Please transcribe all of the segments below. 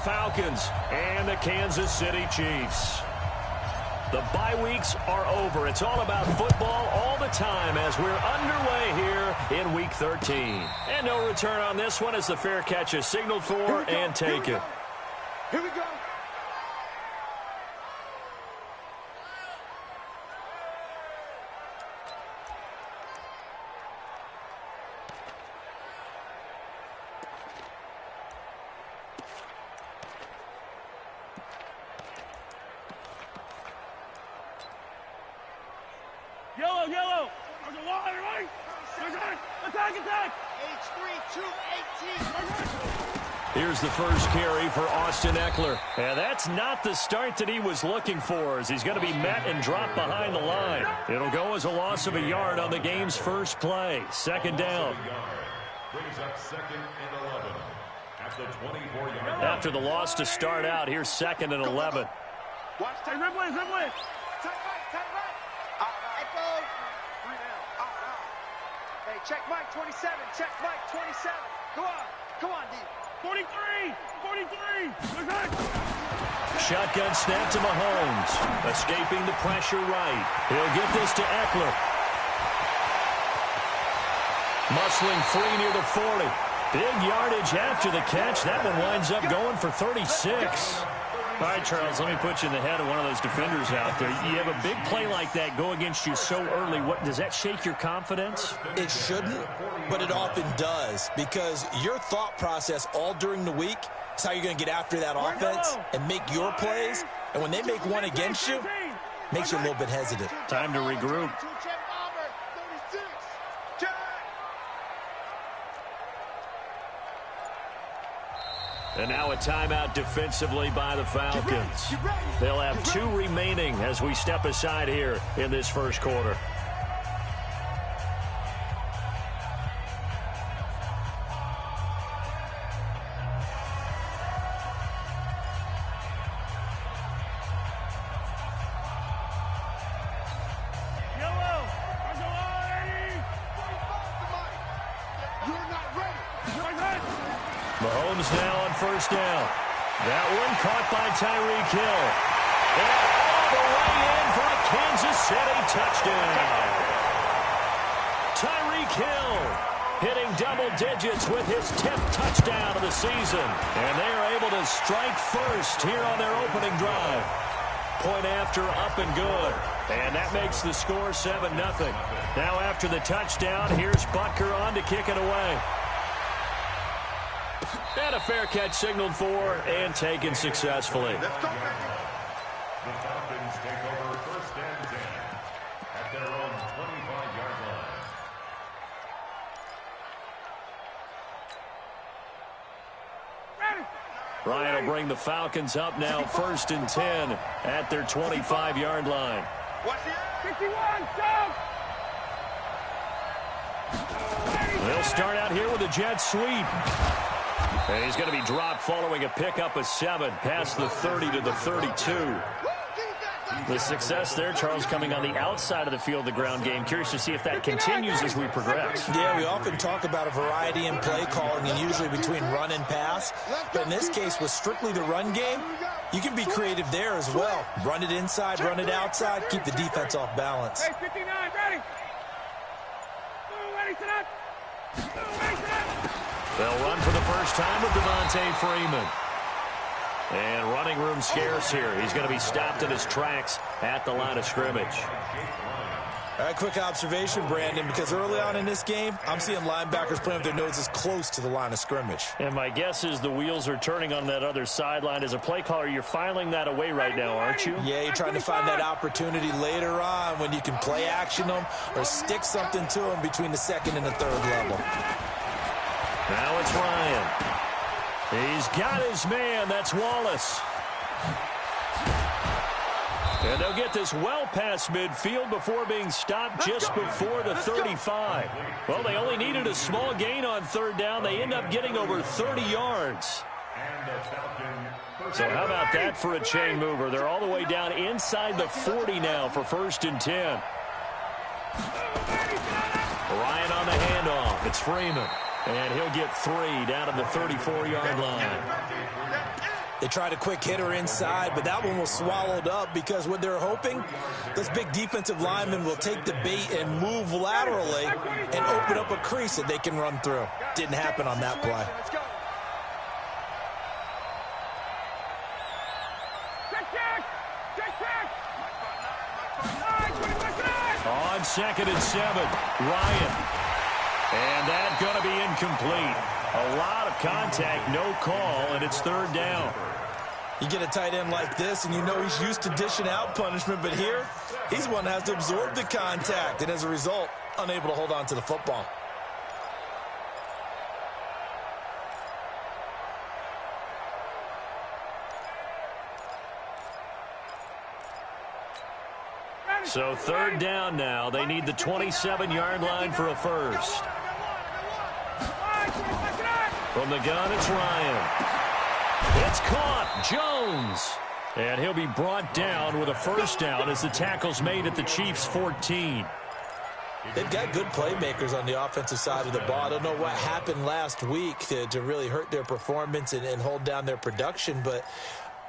Falcons and the Kansas City Chiefs. The bye weeks are over. It's all about football all the time as we're underway here in Week 13. And no return on this one as the fair catch is signaled for and taken. Here we go. Yellow. There's a wall, everybody. Attack. H3-2-18. Here's the first carry for Austin Eckler. And that's not the start that he was looking for as he's going to be met and dropped behind the line. It'll go as a loss of a yard on the game's first play. Second down. Brings up 2nd and 11 at the 24-yard. After the loss to start out, here's 2nd and 11. Watch, take Ripley. Tight right. Echo. 3 down. Hey, check Mike 27. Check Mike 27. Come on, D. 43. Shotgun snap to Mahomes. Escaping the pressure right. He'll get this to Eckler. Muscling free near the 40. Big yardage after the catch. That one winds up going for 36. All right, Charles, let me put you in the head of one of those defenders out there. You have a big play like that go against you so early. What does that shake your confidence? It shouldn't, but it often does because your thought process all during the week is how you're going to get after that offense and make your plays. And when they make one against you, makes you a little bit hesitant. Time to regroup. And now a timeout defensively by the Falcons. They'll have 2 remaining as we step aside here in this first quarter. Mahomes now on first down. That one caught by Tyreek Hill. And all the way in for a Kansas City touchdown. Tyreek Hill hitting double digits with his 10th touchdown of the season. And they are able to strike first here on their opening drive. Point after, up and good. And that makes the score 7-0. Now after the touchdown, here's Butker on to kick it away. And a fair catch signaled for and taken successfully. The Falcons take over 1st and 10 at their own 25-yard line. Ryan will bring the Falcons up now 1st and 10 at their 25-yard line. 51, stop! They'll start out here with a jet sweep. And he's going to be dropped following a pickup of 7 past the 30 to the 32. The success there, Charles, coming on the outside of the field, the ground game. Curious to see if that continues as we progress. Yeah, we often talk about a variety in play calling and usually between run and pass. But in this case, with strictly the run game, you can be creative there as well. Run it inside, run it outside, keep the defense off balance. Hey, 59, ready. Ready, set up. They'll run for the first time with Devontae Freeman. And running room scarce here. He's going to be stopped in his tracks at the line of scrimmage. All right, quick observation, Brandon, because early on in this game, I'm seeing linebackers playing with their noses close to the line of scrimmage. And my guess is the wheels are turning on that other sideline. As a play caller, you're filing that away right now, aren't you? Yeah, you're trying to find that opportunity later on when you can play action them or stick something to them between the 2nd and the 3rd level. Now it's Ryan. He's got his man. That's Wallace. And they'll get this well past midfield before being stopped just before the 35. Well, they only needed a small gain on 3rd down. They end up getting over 30 yards. So how about that for a chain mover? They're all the way down inside the 40 now for 1st and 10. Ryan on the handoff. It's Freeman. And he'll get 3 down at the 34-yard line. They tried a quick hitter inside, but that one was swallowed up because what they're hoping, those big defensive linemen will take the bait and move laterally and open up a crease that they can run through. Didn't happen on that play. On 2nd and 7, Ryan. And that's going to be incomplete. A lot of contact, no call, and it's 3rd down. You get a tight end like this, and you know he's used to dishing out punishment, but here, he's one that has to absorb the contact, and as a result, unable to hold on to the football. So 3rd down now. They need the 27-yard line for a first. From the gun, it's Ryan. It's caught. Jones. And he'll be brought down with a first down as the tackle's made at the Chiefs' 14. They've got good playmakers on the offensive side of the ball. I don't know what happened last week to really hurt their performance and hold down their production, but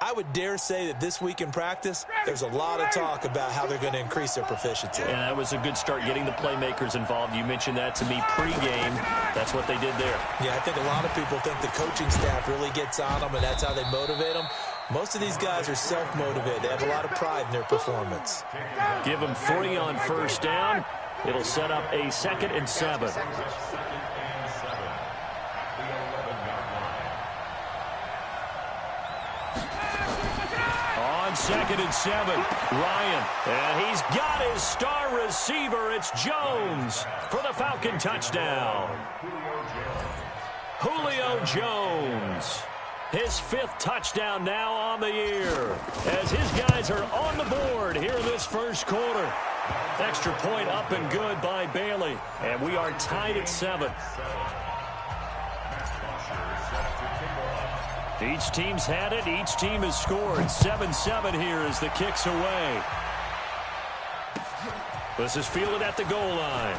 I would dare say that this week in practice, there's a lot of talk about how they're going to increase their proficiency. And that was a good start getting the playmakers involved. You mentioned that to me pregame. That's what they did there. Yeah, I think a lot of people think the coaching staff really gets on them, and that's how they motivate them. Most of these guys are self-motivated. They have a lot of pride in their performance. Give them 3 on first down. It'll set up a 2nd and 7. On 2nd and 7, Ryan. And he's got his star receiver. It's Jones for the Falcon touchdown. Julio Jones. His 5th touchdown now on the year as his guys are on the board here in this first quarter. Extra point up and good by Bailey. And we are tied at 7. Each team's had it. Each team has scored. 7-7 here as the kick's away. This is fielded at the goal line.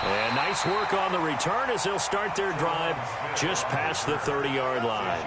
And nice work on the return as they'll start their drive just past the 30-yard line.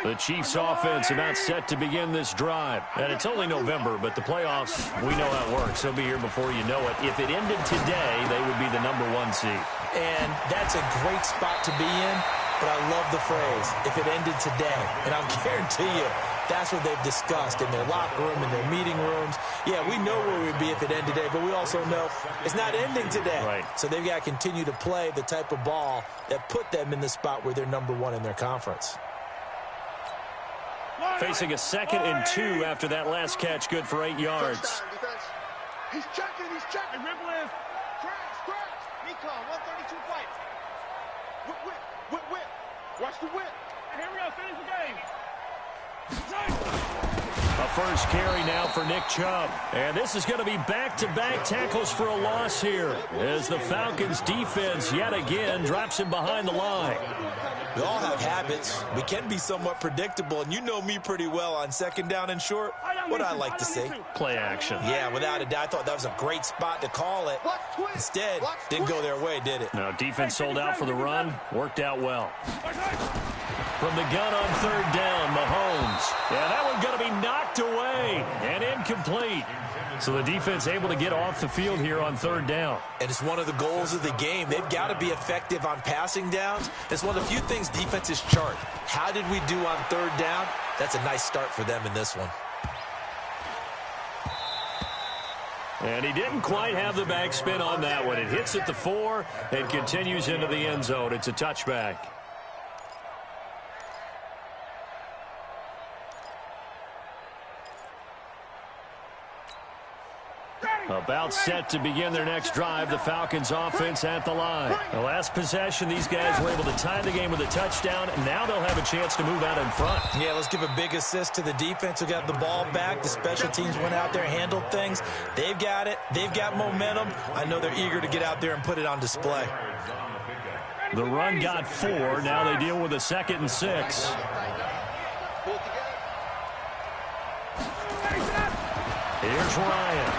The Chiefs' offense about set to begin this drive. And it's only November, but the playoffs, we know how it works. They'll be here before you know it. If it ended today, they would be the #1 seed. And that's a great spot to be in, but I love the phrase, if it ended today. And I'll guarantee you, that's what they've discussed in their locker room, in their meeting rooms. Yeah, we know where we'd be if it ended today, but we also know it's not ending today. Right. So they've got to continue to play the type of ball that put them in the spot where they're #1 in their conference. Facing a 2nd and 2 after that last catch, good for 8 yards. He's checking, he's checking. Crash. Mecon, 132 fights. Whip. Watch the whip. Here we go, finish the game. A first carry now for Nick Chubb. And this is going to be back-to-back tackles for a loss here as the Falcons defense yet again drops him behind the line. We all have habits. We can be somewhat predictable, and you know me pretty well on 2nd down and short. What I like to see. Play action. Yeah, without a doubt. I thought that was a great spot to call it. Instead, didn't go their way, did it? No, defense sold out for the run. Worked out well. From the gun on 3rd down, Mahomes. Yeah, that one's going to be knocked away and incomplete. So the defense able to get off the field here on 3rd down. And it's one of the goals of the game. They've got to be effective on passing downs. It's one of the few things defenses chart. How did we do on 3rd down? That's a nice start for them in this one. And he didn't quite have the backspin on that one. It hits at the 4 and continues into the end zone. It's a touchback. About set to begin their next drive, the Falcons offense at the line. The last possession, these guys were able to tie the game with a touchdown, and now they'll have a chance to move out in front. Yeah, let's give a big assist to the defense who got the ball back. The special teams went out there, handled things. They've got it. They've got momentum. I know they're eager to get out there and put it on display. The run got 4. Now they deal with a 2nd and 6. Here's Ryan.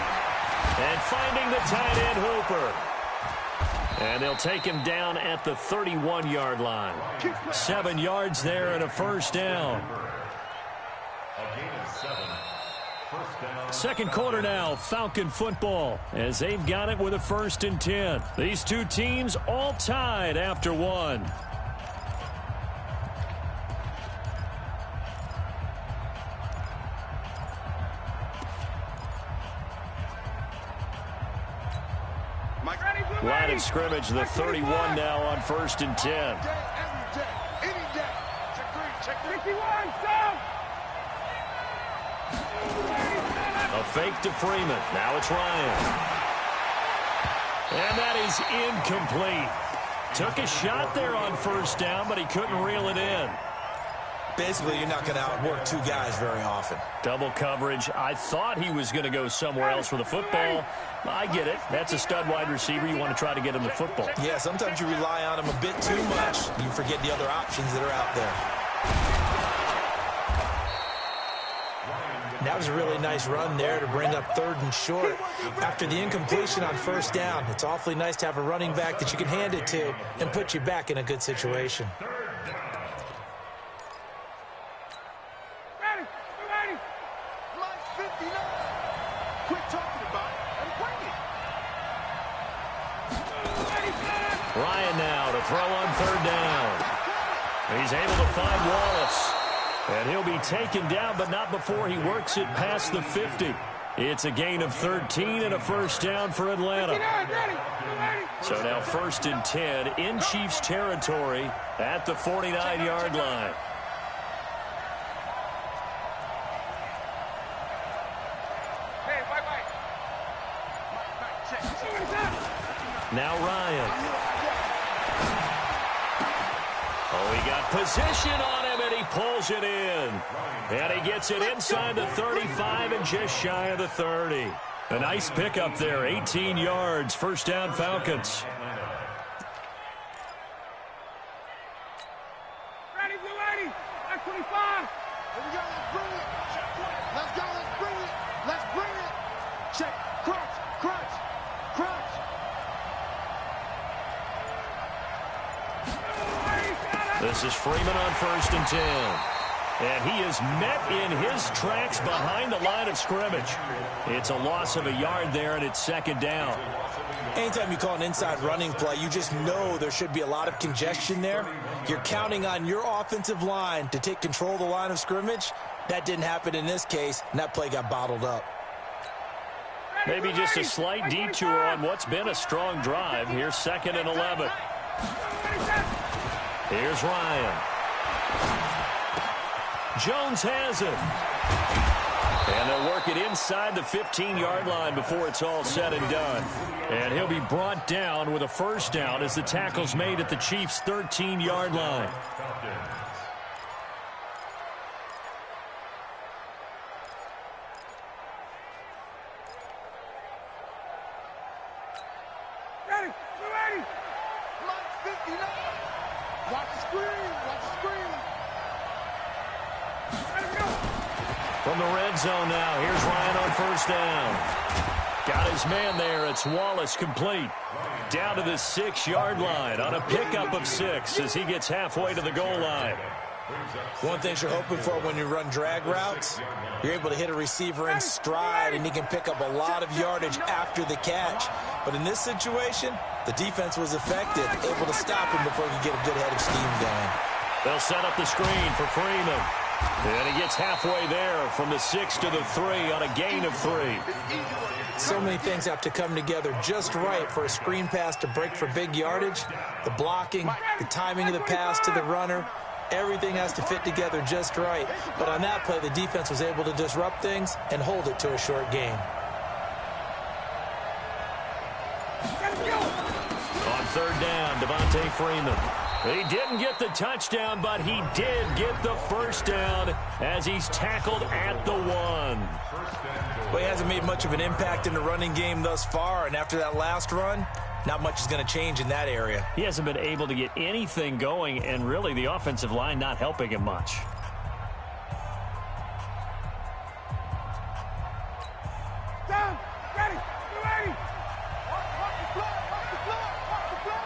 And finding the tight end Hooper. And they'll take him down at the 31-yard line. 7 yards there and a first down. A gain of 7. First down. Second quarter now, Falcon football, as they've got it with a 1st and 10. These two teams all tied after one. Line of scrimmage, the 31 now on 1st and 10. Every day, any day. Check 51, stop! A fake to Freeman. Now it's Ryan. And that is incomplete. Took a shot there on 1st down, but he couldn't reel it in. Basically, you're not going to outwork two guys very often. Double coverage. I thought he was going to go somewhere else with the football. I get it. That's a stud wide receiver. You want to try to get him the football. Yeah, sometimes you rely on him a bit too much. You forget the other options that are out there. And that was a really nice run there to bring up 3rd and short. After the incompletion on 1st down, it's awfully nice to have a running back that you can hand it to and put you back in a good situation. Ryan now to throw on 3rd down. He's able to find Wallace. And he'll be taken down, but not before he works it past the 50. It's a gain of 13 and a first down for Atlanta. So now 1st and 10 in Chiefs territory at the 49-yard line. Now Ryan. Oh, he got position on him, and he pulls it in. And he gets it inside the 35 and just shy of the 30. A nice pickup there, 18 yards. First down, Falcons. Ready, blue 80. That's 25. Here we go, let's bring it. Let's go, let's bring it. Let's bring it. Check, crunch, crunch, crunch. This is Freeman on 1st and 10. And he is met in his tracks behind the line of scrimmage. It's a loss of a yard there, and it's 2nd down. Anytime you call an inside running play, you just know there should be a lot of congestion there. You're counting on your offensive line to take control of the line of scrimmage. That didn't happen in this case, and that play got bottled up. Maybe just a slight detour on what's been a strong drive. Here's 2nd and 11. Here's Ryan. Jones has it. And they'll work it inside the 15-yard line before it's all said and done. And he'll be brought down with a first down as the tackle's made at the Chiefs' 13-yard line. Ready, blue 80. Line 59. Watch the screen, watch the screen. From the red zone now, here's Ryan on first down. Got his man there. It's Wallace complete. Down to the 6-yard line on a pickup of 6 as he gets halfway to the goal line. One thing you're hoping for when you run drag routes, you're able to hit a receiver in stride, and he can pick up a lot of yardage after the catch. But in this situation, the defense was effective, able to stop him before he could get a good head of steam going. They'll set up the screen for Freeman. And he gets halfway there from the 6 to the 3 on a gain of 3. So many things have to come together just right for a screen pass to break for big yardage. The blocking, the timing of the pass to the runner, everything has to fit together just right. But on that play, the defense was able to disrupt things and hold it to a short gain. On third down, Devontae Freeman. He didn't get the touchdown, but he did get the first down as he's tackled at the 1. Well, he hasn't made much of an impact in the running game thus far, and after that last run, not much is going to change in that area. He hasn't been able to get anything going, and really the offensive line not helping him much. Down, ready, 280. Watch the floor, watch the floor, watch the floor.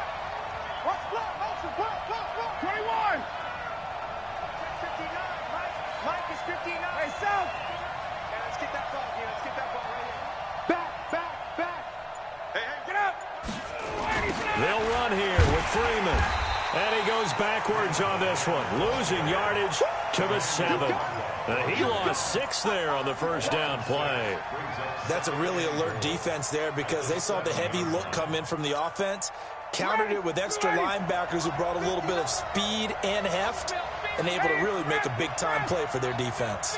They'll run here with Freeman. And he goes backwards on this one, losing yardage to the 7. He lost 6 there on the first down play. That's a really alert defense there because they saw the heavy look come in from the offense, countered it with extra linebackers who brought a little bit of speed and heft, and able to really make a big-time play for their defense.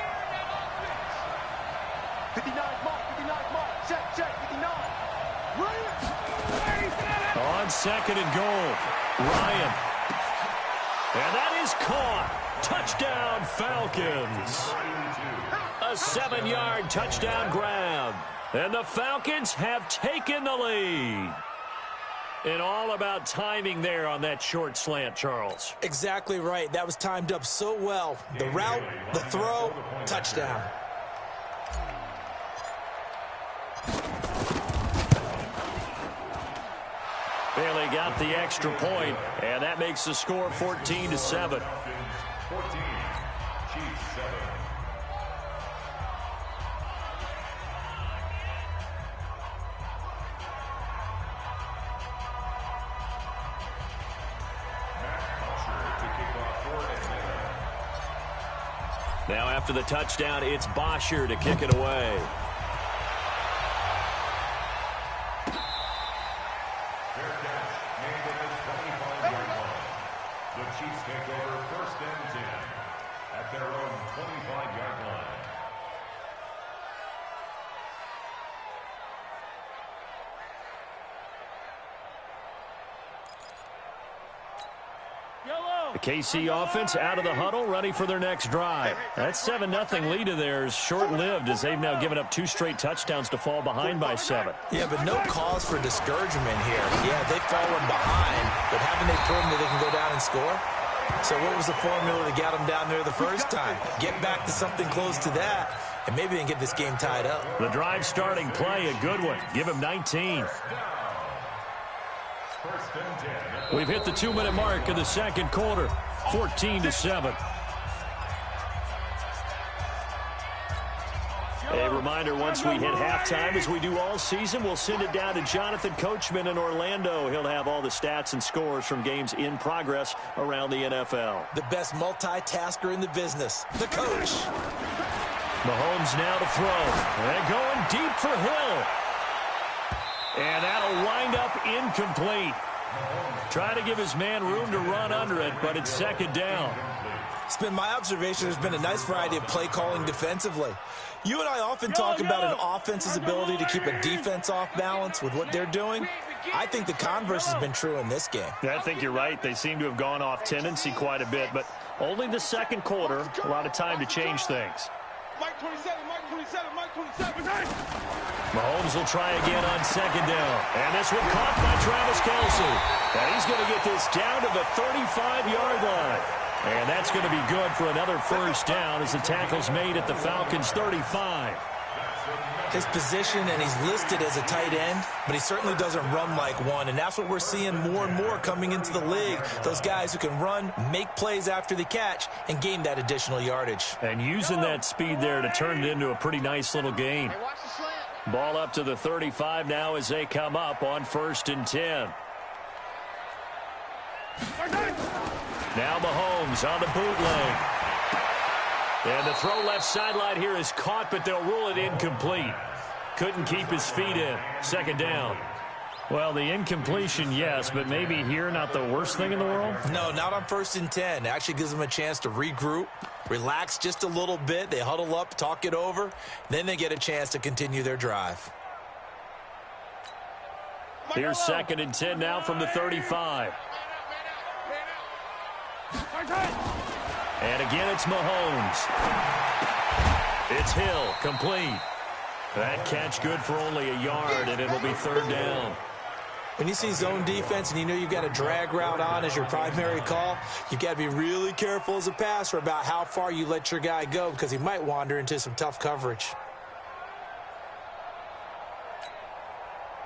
59 mark, 59 mark, check, 59. On 2nd and goal, Ryan. And that is caught. Touchdown, Falcons. A 7-yard touchdown grab. And the Falcons have taken the lead. And all about timing there on that short slant, Charles. Exactly right. That was timed up so well. The route, the throw, touchdown. Bailey got the extra point, and that makes the score 14-7. 14, Chiefs 7. Now after the touchdown, it's Bosher to kick it away. The Chiefs take over 1st and 10 at their own 25-yard line. The KC offense out of the huddle, ready for their next drive. That 7-0 lead of theirs short-lived as they've now given up 2 straight touchdowns to fall behind by 7. Yeah, but no cause for discouragement here. Yeah, they've fallen behind, but haven't they proven that they can go down and score? So what was the formula that got them down there the first time? Get back to something close to that, and maybe they can get this game tied up. The drive starting play, a good one. Give him 19. 1st and 10. We've hit the 2-minute mark in the second quarter, 14-7. A reminder, once we hit halftime, as we do all season, we'll send it down to Jonathan Coachman in Orlando. He'll have all the stats and scores from games in progress around the NFL. The best multitasker in the business, the coach. Mahomes now to throw. And going deep for Hill. And that'll wind up incomplete. Trying to give his man room to run under it, but it's 2nd down. It's been my observation there's been a nice variety of play calling defensively. You and I often talk about an offense's ability to keep a defense off balance with what they're doing. I think the converse has been true in this game. Yeah, I think you're right. They seem to have gone off tendency quite a bit, but only the second quarter, a lot of time to change things. Mike 27, Mike 27, Mike 27. Mahomes will try again on 2nd down. And this one caught by Travis Kelce. And he's going to get this down to the 35-yard line. And that's going to be good for another first down as the tackle's made at the Falcons' 35. His position, and he's listed as a tight end, but he certainly doesn't run like one, and that's what we're seeing more and more coming into the league. Those guys who can run, make plays after the catch, and gain that additional yardage. And using that speed there to turn it into a pretty nice little gain. Ball up to the 35 now as they come up on 1st and 10. Now Mahomes on the bootleg. And the throw left sideline here is caught, but they'll rule it incomplete. Couldn't keep his feet in. 2nd down. Well, the incompletion, yes, but maybe here not the worst thing in the world? No, not on 1st and 10. It actually gives them a chance to regroup, relax just a little bit. They huddle up, talk it over. Then they get a chance to continue their drive. Here's 2nd and 10 now from the 35. And again, it's Mahomes. It's Hill, complete. That catch good for only a yard, and it'll be 3rd down. When you see zone defense and you know you've got a drag route on as your primary call, you've got to be really careful as a passer about how far you let your guy go because he might wander into some tough coverage.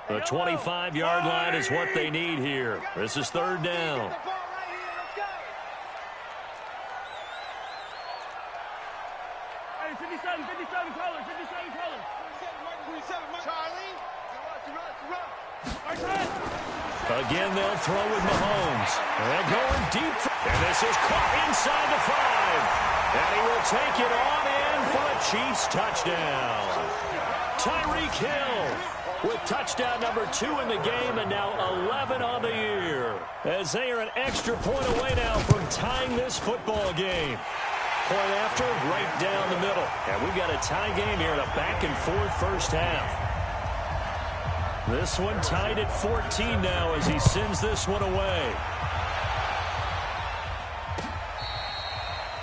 The 25-yard line is what they need here. This is 3rd down. Hey, 57 color, 57 color. Charlie, run. Again, they'll throw with Mahomes. They're going deep. And this is caught inside the 5. And he will take it on in for a Chiefs touchdown. Tyreek Hill with touchdown number 2 in the game and now 11 on the year. As they are an extra point away now from tying this football game. Point after, right down the middle. And we've got a tie game here in a back-and-forth first half. This one tied at 14 now as he sends this one away.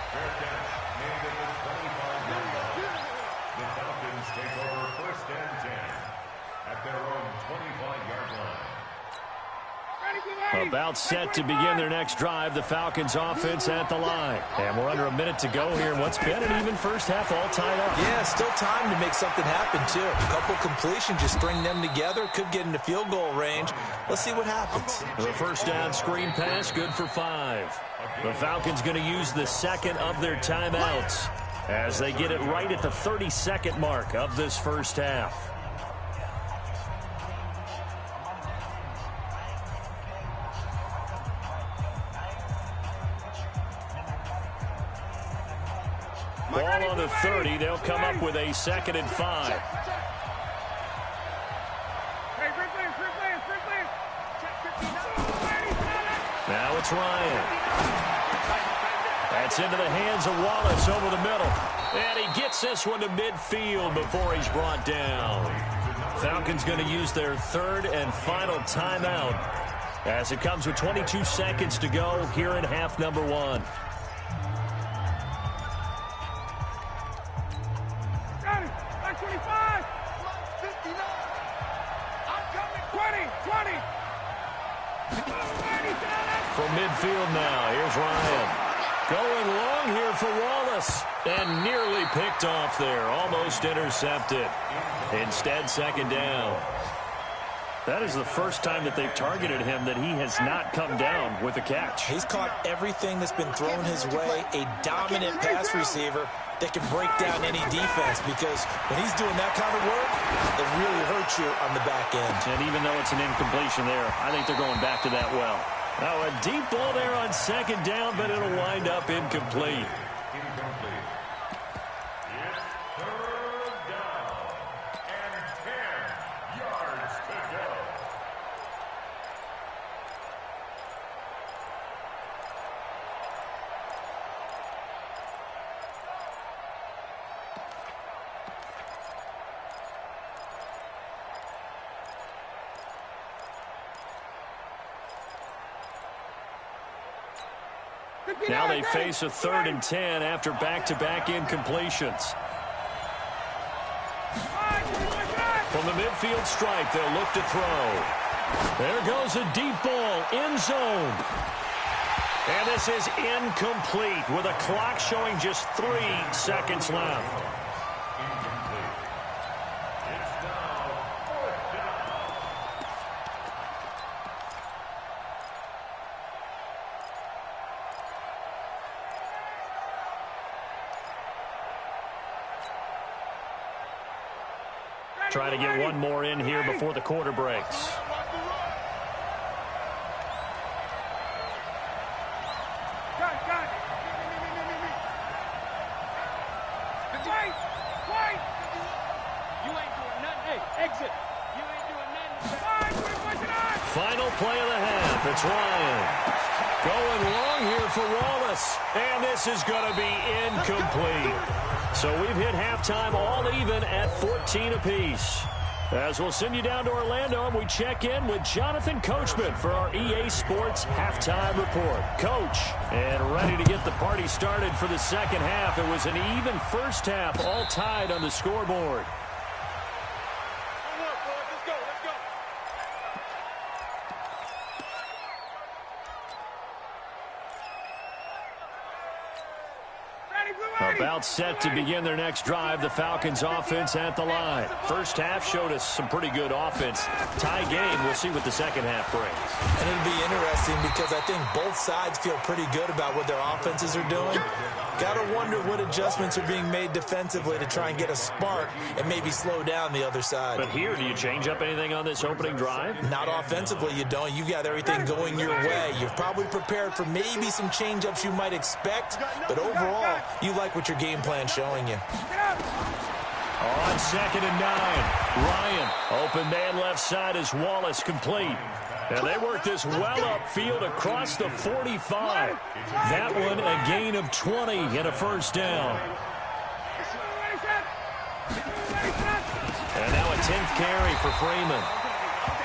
Fair catch made at the 25-yard line. The Falcons take over first and 10 at their own 25-yard line. About set to begin their next drive. The Falcons offense at the line. And we're under a minute to go here in what's been an even first half, all tied up. Yeah, still time to make something happen, too. A couple completions, just string them together. Could get into field goal range. Let's see what happens. The first down screen pass, good for 5. The Falcons going to use the second of their timeouts as they get it right at the 30-second mark of this first half. Ball on the 30. They'll come up with a 2nd and 5. Now it's Ryan. That's into the hands of Wallace over the middle. And he gets this one to midfield before he's brought down. Falcons going to use their 3rd and final timeout as it comes with 22 seconds to go here in half number 1. From midfield now, here's Ryan. Going long here for Wallace. And nearly picked off there. Almost intercepted. Instead, 2nd down. That is the first time that they've targeted him that he has not come down with a catch. He's caught everything that's been thrown his way. A dominant pass receiver that can break down any defense, because when he's doing that kind of work, it really hurts you on the back end. And even though it's an incompletion there, I think they're going back to that well. Now a deep ball there on 2nd down, but it'll wind up incomplete. Incomplete. It's 3rd down and 10 yards to go. Now they face a 3rd and 10 after back-to-back incompletions. From the midfield stripe, they'll look to throw. There goes a deep ball, end zone. And this is incomplete with a clock showing just 3 seconds left. Incomplete. It's now 4th down. Trying to get one more in here before the quarter breaks. Final play of the half. It's Ryan. Going long here for Wallace. And this is going to be incomplete. So we've hit halftime all even at 14 apiece. As we'll send you down to Orlando, and we check in with Jonathan Coachman for our EA Sports Halftime Report. Coach, and ready to get the party started for the second half. It was an even first half, all tied on the scoreboard. About set to begin their next drive, the Falcons offense at the line. First half showed us some pretty good offense. Tie game, we'll see what the second half brings. And it'll be interesting because I think both sides feel pretty good about what their offenses are doing. Got to wonder what adjustments are being made defensively to try and get a spark and maybe slow down the other side. But here, do you change up anything on this opening drive? Not offensively, you don't. You got everything going your way. You've probably prepared for maybe some change-ups you might expect, but overall, you like what your game plan's showing you. On 2nd and 9, Ryan, open man left side as Wallace complete. And they work this well upfield across the 45. That one a gain of 20 and a first down. And now a 10th carry for Freeman.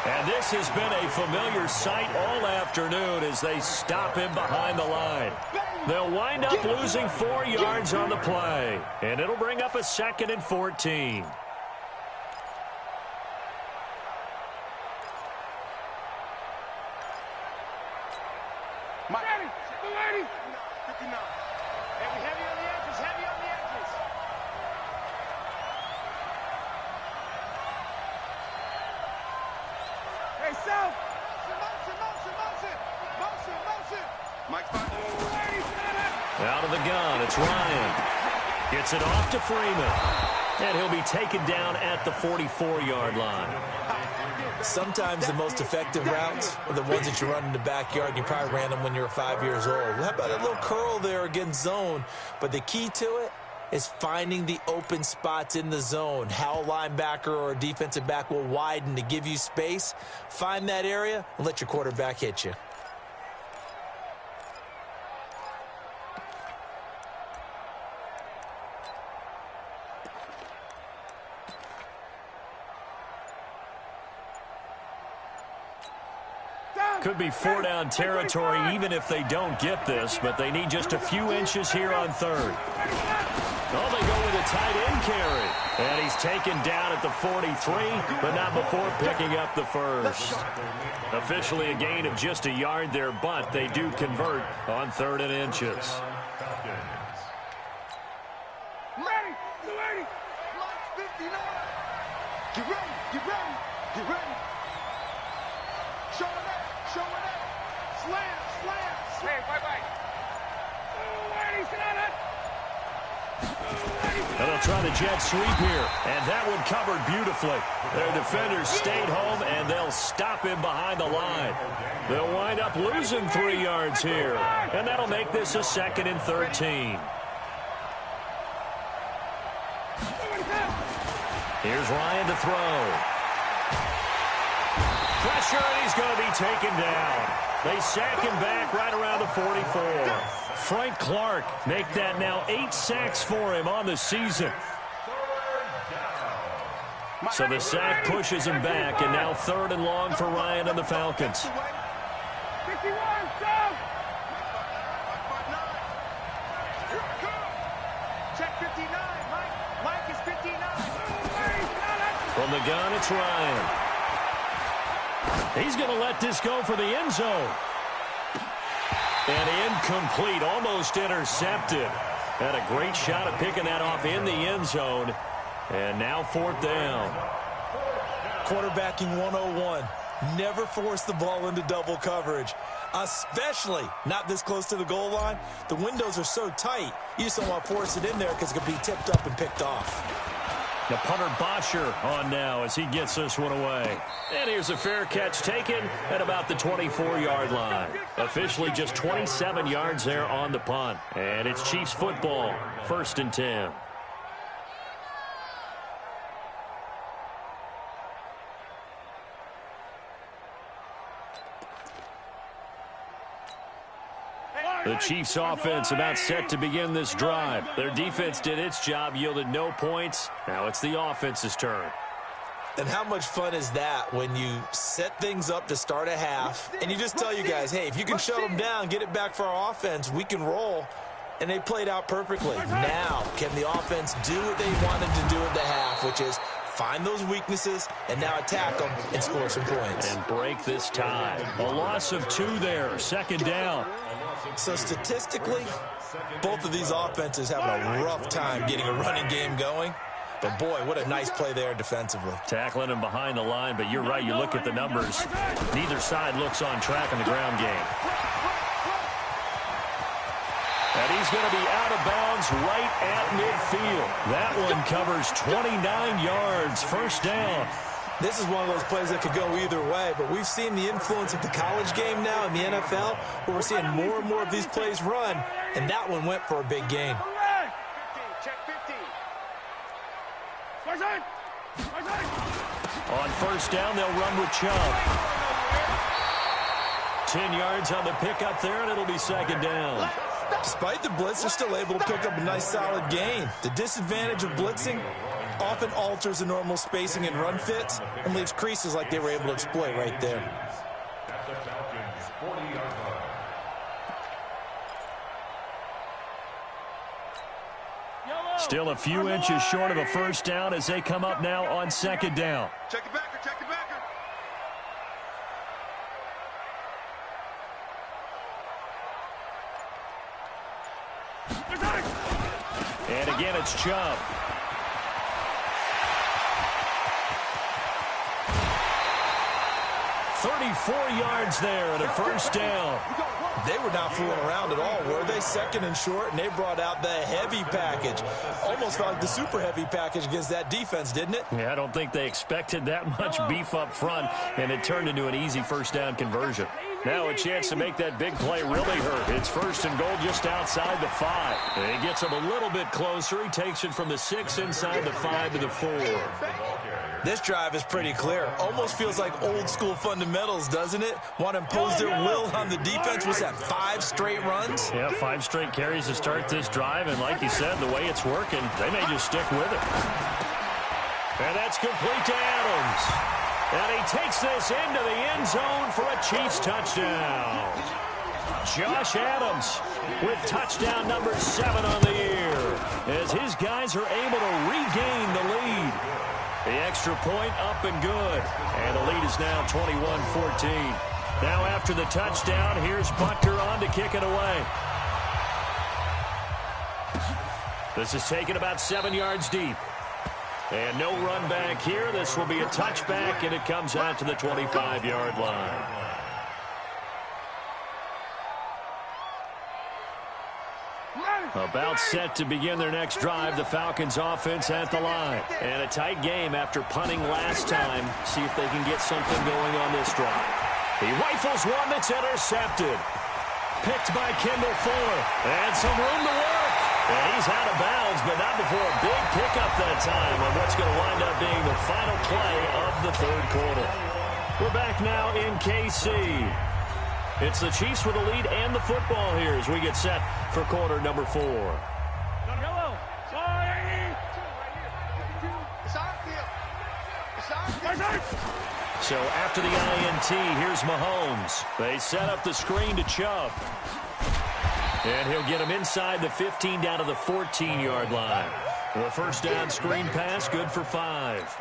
And this has been a familiar sight all afternoon as they stop him behind the line. They'll wind up losing 4 yards on the play. And it'll bring up a 2nd and 14. Out of the gun, it's Ryan. Gets it off to Freeman. And he'll be taken down at the 44-yard line. Sometimes the most effective routes are the ones that you run in the backyard. You probably ran them when you were 5 years old. How about a little curl there against zone? But the key to it is finding the open spots in the zone. How a linebacker or a defensive back will widen to give you space. Find that area and let your quarterback hit you. Could be 4-down territory even if they don't get this, but they need just a few inches here on 3rd. Oh, they go with a tight end carry. And he's taken down at the 43, but not before picking up the first. Officially a gain of just a yard there, but they do convert on 3rd and inches. Get ready, get ready, get ready. Showing up. Slam. Hey, bye. And they'll try the jet sweep here. And that one covered beautifully. Their defenders stayed home, and they'll stop him behind the line. They'll wind up losing 3 yards here. And that'll make this a 2nd and 13. Here's Ryan to throw. Pressure, and he's going to be taken down. They sack him back right around the 44. Frank Clark make that now 8 sacks for him on the season. So the sack pushes him back, and now 3rd and long for Ryan and the Falcons. 51, Check 59, Mike is 59. From the gun, it's Ryan. He's going to let this go for the end zone. And incomplete, almost intercepted. Had a great shot at picking that off in the end zone. And now 4th down. Quarterbacking 101. Never force the ball into double coverage, especially not this close to the goal line. The windows are so tight, you just don't want to force it in there because it could be tipped up and picked off. The punter Bosher on now as he gets this one away. And here's a fair catch taken at about the 24-yard line. Officially just 27 yards there on the punt. And it's Chiefs football, 1st and 10. The Chiefs offense about set to begin this drive. Their defense did its job, yielded no points. Now it's the offense's turn. And how much fun is that when you set things up to start a half and you just tell you guys, hey, if you can shut them down, get it back for our offense, we can roll. And they played out perfectly. Now, can the offense do what they wanted to do at the half, which is find those weaknesses, and now attack them and score some points. And break this tie. A loss of 2 there, second down. So statistically, both of these offenses having a rough time getting a running game going. But, boy, what a nice play there defensively. Tackling him behind the line, but you're right. You look at the numbers. Neither side looks on track in the ground game. And he's going to be out of bounds right at midfield. That one covers 29 yards, first down. This is one of those plays that could go either way, but we've seen the influence of the college game now in the NFL, where we're seeing more and more of these plays run, and that one went for a big gain. On first down, they'll run with Chubb. 10 yards on the pickup there, and it'll be second down. Despite the blitz, they're still able to pick up a nice solid gain. The disadvantage of blitzing often alters the normal spacing and run fits and leaves creases like they were able to exploit right there. At the Falcons' 40-yard line. Still a few inches short of a first down as they come up now on second down. Check it backer, check it backer. And again, it's Chubb. "34 yards there and a first down." They were not fooling around at all, were they? Second and short, and they brought out the heavy package. Almost felt like the super heavy package against that defense, didn't it? Yeah, I don't think they expected that much beef up front, and it turned into an easy first down conversion. Now a chance to make that big play really hurt. It's first and goal just outside the 5. He gets him a little bit closer. He takes it from the 6 inside the 5 to the 4. This drive is pretty clear. Almost feels like old school fundamentals, doesn't it? Want to impose their will on the defense. Was that 5 straight runs? Yeah, 5 straight carries to start this drive, and like you said, the way it's working, they may just stick with it. And that's complete to Adams. And he takes this into the end zone for a Chiefs touchdown. Josh Adams with touchdown number 7 on the year, as his guys are able to regain the lead. The extra point up and good. And the lead is now 21-14. Now after the touchdown, here's Butker on to kick it away. This is taken about 7 yards deep. And no run back here. This will be a touchback, and it comes out to the 25-yard line. About set to begin their next drive. The Falcons offense at the line. And a tight game after punting last time. See if they can get something going on this drive. He rifles one that's intercepted. Picked by Kendall Fuller. And some room to work. And he's out of bounds, but not before a big pickup that time on what's going to wind up being the final play of the third quarter. We're back now in KC. It's the Chiefs with the lead and the football here as we get set for quarter number 4. So after the INT, here's Mahomes. They set up the screen to Chubb. And he'll get him inside the 15 down to the 14-yard line. The first down screen pass, good for 5.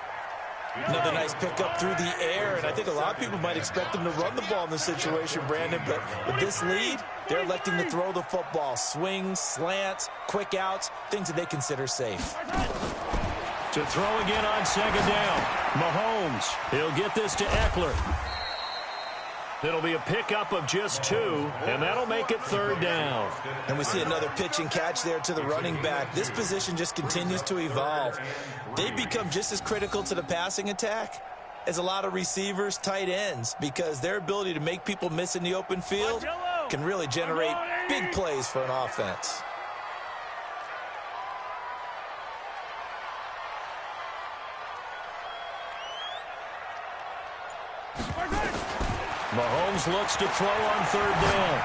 Another nice pickup through the air, and I think a lot of people might expect them to run the ball in this situation, Brandon, but with this lead, they're electing to throw the football. Swings, slants, quick outs, things that they consider safe. To throw again on second down. Mahomes, he'll get this to Eckler. It'll be a pickup of just 2, and that'll make it third down. And we see another pitch and catch there to the running back. This position just continues to evolve. They become just as critical to the passing attack as a lot of receivers, tight ends, because their ability to make people miss in the open field can really generate big plays for an offense. Mahomes looks to throw on third down.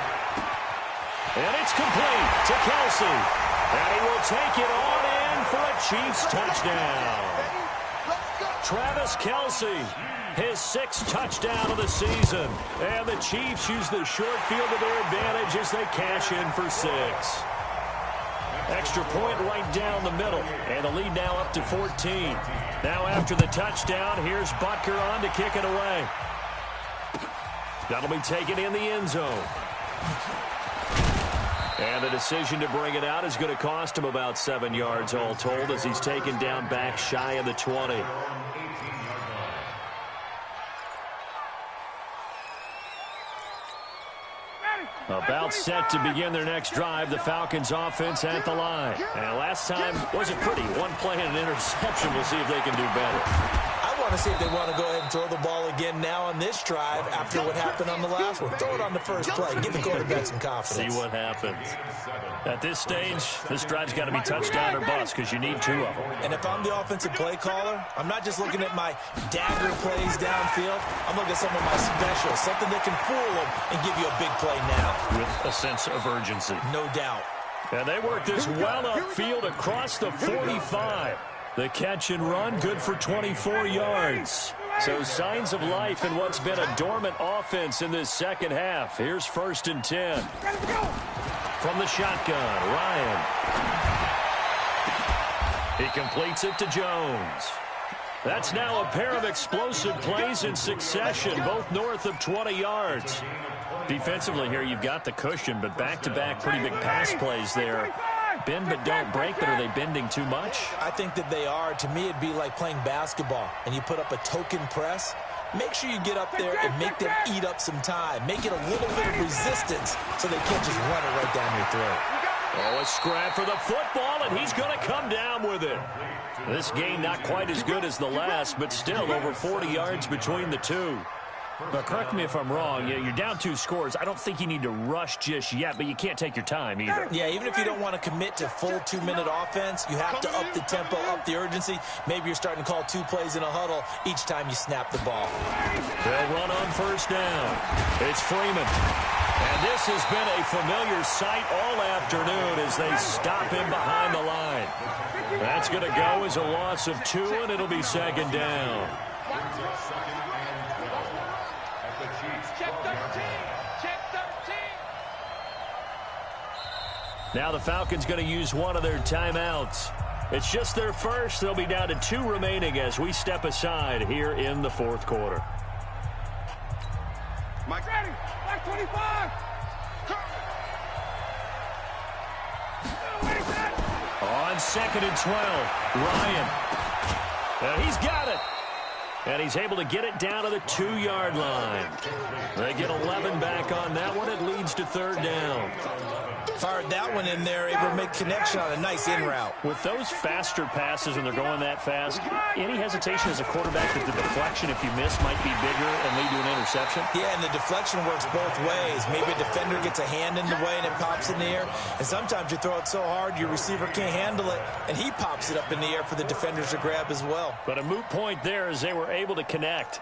And it's complete to Kelsey. And he will take it on in for a Chiefs touchdown. Travis Kelsey, his 6th touchdown of the season. And the Chiefs use the short field to their advantage as they cash in for 6. Extra point right down the middle. And the lead now up to 14. Now after the touchdown, here's Butker on to kick it away. That'll be taken in the end zone. And the decision to bring it out is going to cost him about 7 yards all told as he's taken down back shy of the 20. About set to begin their next drive, the Falcons offense at the line. And last time wasn't pretty. One play and an interception. We'll see if they can do better. I want to see if they want to go ahead and throw the ball again now on this drive after what happened on the last one. Throw it on the first play. Give the quarterback some confidence. See what happens. At this stage, this drive's got to be touchdown or bust because you need 2 of them. And if I'm the offensive play caller, I'm not just looking at my dagger plays downfield. I'm looking at some of my specials, something that can fool them and give you a big play now. With a sense of urgency. No doubt. And they work this well upfield across the 45. The catch and run, good for 24 yards. So signs of life in what's been a dormant offense in this second half. Here's 1st and 10. From the shotgun, Ryan. He completes it to Jones. That's now a pair of explosive plays in succession, both north of 20 yards. Defensively here, you've got the cushion, but back-to-back pretty big pass plays there. Bend but don't break, but are they bending too much? I think that they are. To me, it'd be like playing basketball, and you put up a token press. Make sure you get up there and make them eat up some time. Make it a little bit of resistance so they can't just run it right down your throat. Oh, a scrap for the football, and he's going to come down with it. This game not quite as good as the last, but still over 40 yards between the two. But correct me if I'm wrong. You're down 2 scores. I don't think you need to rush just yet, but you can't take your time either. Yeah, even if you don't want to commit to full 2-minute offense, you have to up the tempo, up the urgency. Maybe you're starting to call 2 plays in a huddle each time you snap the ball. They'll run on 1st down. It's Freeman. And this has been a familiar sight all afternoon as they stop him behind the line. That's going to go as a loss of 2, and it'll be 2nd down. Check 13. Check 13. Now the Falcons going to use one of their timeouts. It's just their first. They'll be down to 2 remaining as we step aside here in the 4th quarter. Mike ready. Mike 25. On 2nd and 12, Ryan. And he's got it. And he's able to get it down to the 2-yard line. They get 11 back on that one. It leads to 3rd down. Fired that one in there, able to make connection on a nice in route. With those faster passes and they're going that fast, any hesitation as a quarterback that the deflection, if you miss, might be bigger and lead to an interception? Yeah, and the deflection works both ways. Maybe a defender gets a hand in the way and it pops in the air. And sometimes you throw it so hard your receiver can't handle it, and he pops it up in the air for the defenders to grab as well. But a moot point there as they were able to connect.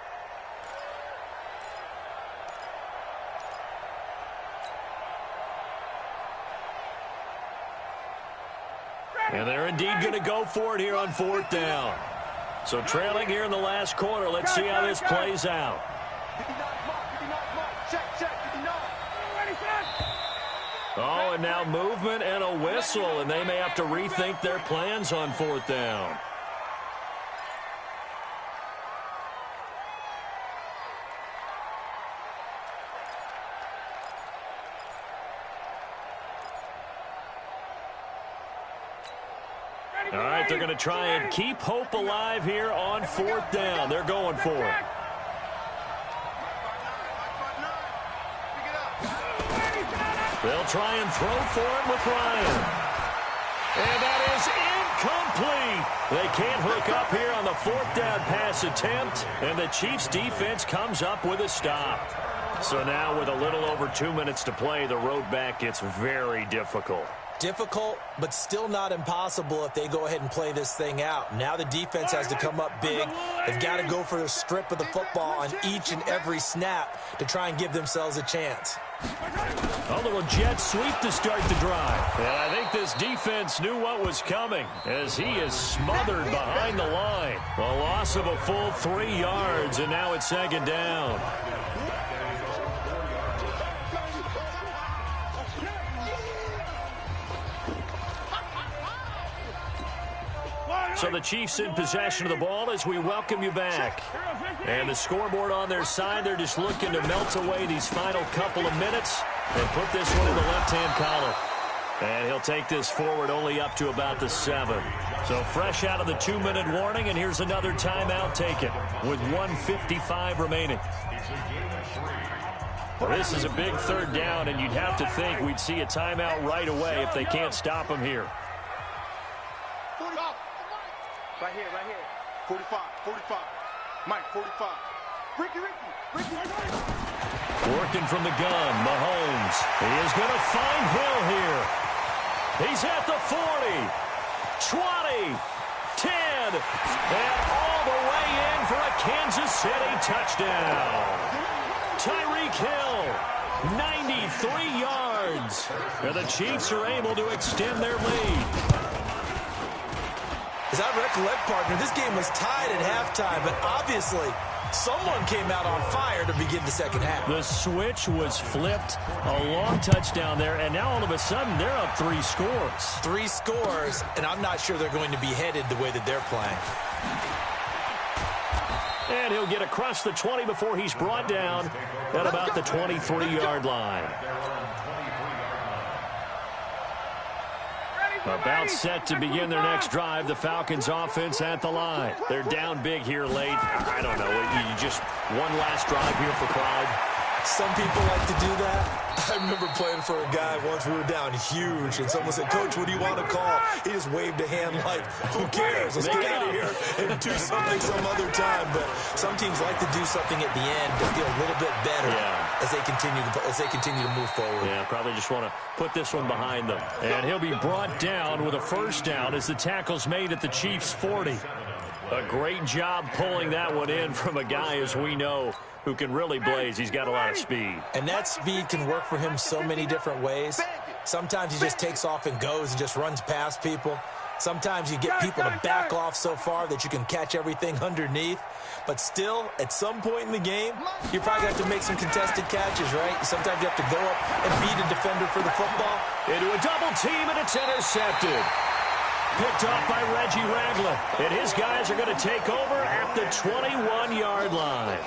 And they're indeed going to go for it here on 4th down. So trailing here in the last quarter. Let's see how this plays out. Oh, and now movement and a whistle, and they may have to rethink their plans on 4th down. All right, they're going to try and keep hope alive here on 4th down. They're going for it. They'll try and throw for it with Ryan. And that is incomplete. They can't hook up here on the 4th down pass attempt, and the Chiefs' defense comes up with a stop. So now with a little over 2 minutes to play, the road back gets very difficult. Difficult, but still not impossible if they go ahead and play this thing out. Now the defense has to come up big. They've got to go for a strip of the football on each and every snap to try and give themselves a chance. A little jet sweep to start the drive. And I think this defense knew what was coming as he is smothered behind the line. A loss of a full 3 yards, and now it's 2nd down. So the Chiefs in possession of the ball as we welcome you back. And the scoreboard on their side, they're just looking to melt away these final couple of minutes and put this one in the left-hand column. And he'll take this forward only up to about the 7. So fresh out of the 2-minute warning, and here's another timeout taken with 1:55 remaining. Well, this is a big third down, and you'd have to think we'd see a timeout right away if they can't stop him here. 45. Right here. 45. Mike, 45. Ricky. Working from the gun, Mahomes. He is going to find Hill here. He's at the 40, 20, 10, and all the way in for a Kansas City touchdown. Tyreek Hill, 93 yards. And the Chiefs are able to extend their lead. As I recollect, partner, this game was tied at halftime, but obviously someone came out on fire to begin the second half. The switch was flipped, a long touchdown there, and now all of a sudden they're up 3 scores. 3 scores, and I'm not sure they're going to be headed the way that they're playing. And he'll get across the 20 before he's brought down at about the 23-yard line. About set to begin their next drive, the Falcons offense at the line. They're down big here late. I don't know. You just one last drive here for pride. Some people like to do that. I remember playing for a guy once. We were down huge, and someone said, "Coach, what do you want to call?" He just waved a hand like, "Who cares? Let's get out of here and do something some other time." But some teams like to do something at the end to feel a little bit better as they continue to move forward. Yeah, probably just want to put this one behind them. And he'll be brought down with a first down as the tackle's made at the Chiefs' 40. A great job pulling that one in from a guy, as we know, who can really blaze. He's got a lot of speed. And that speed can work for him so many different ways. Sometimes he just takes off and goes and just runs past people. Sometimes you get people to back off so far that you can catch everything underneath. But still, at some point in the game, you probably have to make some contested catches, right? Sometimes you have to go up and beat a defender for the football. Into a double team, and it's intercepted. Picked off by Reggie Ragland. And his guys are going to take over at the 21-yard line.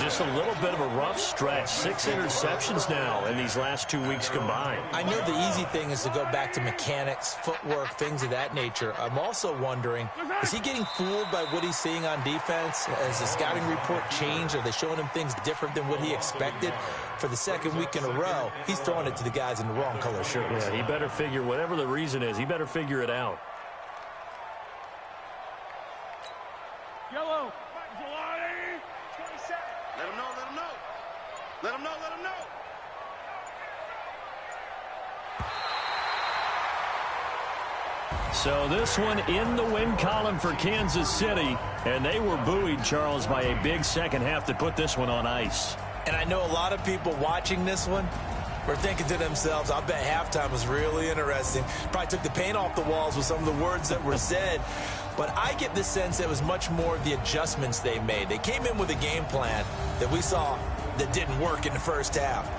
Just a little bit of a rough stretch. 6 interceptions now in these last 2 weeks combined. I know the easy thing is to go back to mechanics, footwork, things of that nature. I'm also wondering, is he getting fooled by what he's seeing on defense? Has the scouting report changed? Are they showing him things different than what he expected? For the second week in a row, he's throwing it to the guys in the wrong color shirts. Yeah, he better figure, whatever the reason is, he better figure it out. Yellow. Let him know. So this one in the win column for Kansas City, and they were buoyed, Charles, by a big second half to put this one on ice. And I know a lot of people watching this one were thinking to themselves, I bet halftime was really interesting. Probably took the paint off the walls with some of the words that were said. But I get the sense that it was much more the adjustments they made. They came in with a game plan that we saw that didn't work in the first half.